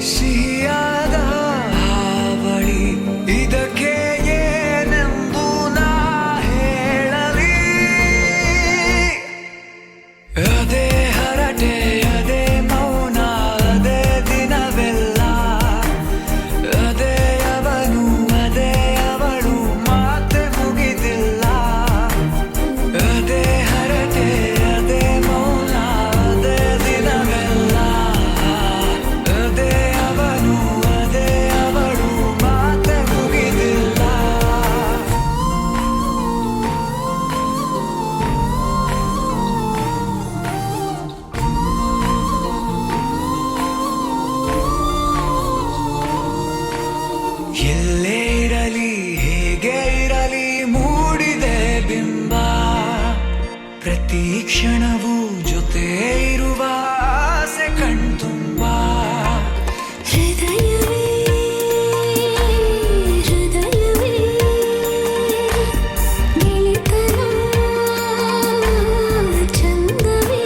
ಸಿಹಿಯಾದ ಹಾವಳಿ ಇದಕ್ಕೆ ಏನೆಂದು ನಾ ಹೇಳಲಿ. ಅದೇ ಹರಟೆ ಅದೇ ಮೌನ ಅದೇ ದಿನವೆಲ್ಲ ಅದೇ ಅವನು ಅದೇ ಅವಳು ಮಾತೆ ಮುಗಿದಿಲ್ಲ. ಅದೇ ಹರಟೆ ಅದೇ ಮೌನ ಅದೇ ದಿನವೆಲ್ಲ ಅದೇ ಅವನು ಅದೇ ಅವಳು ಮಾತೆ ಮುಗಿದಿಲ್ಲ. ಎಲ್ಲೇ ಇರಲಿ ಹೇಗೆ ಇರಲಿ ಮೂಡಿದೆ ಬಿಂಬ ಪ್ರತಿ ಕ್ಷಣವೂ ಜೊತೆ ಇರುವ ಆಸೆ ಕಣ್ತುಂಬ. ಹೃದಯವೇ ಹೃದಯವೇ ಗೆಳೆತನ ಚಂದವೇ.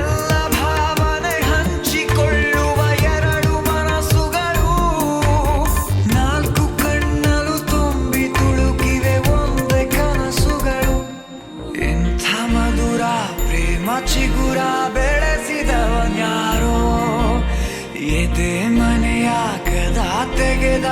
ಎಲ್ಲ ಭಾವನೆ ಹಂಚಿಕೊಳ್ಳುವ ಎರಡು ಮನಸ್ಸುಗಳು ನಾಲ್ಕು ಕಣ್ಣಲು ತುಂಬಿ ತುಳುಕಿವೆ ಒಂದೇ ಕನಸುಗಳು. ಇಂಥ ಮಧುರ ಪ್ರೇಮ ಚಿಗುರ ಬೆಳೆಸಿದವನ್ಯಾರೋ ಎದೆ ಮನೆಯ ಕದ ತೆಗೆದ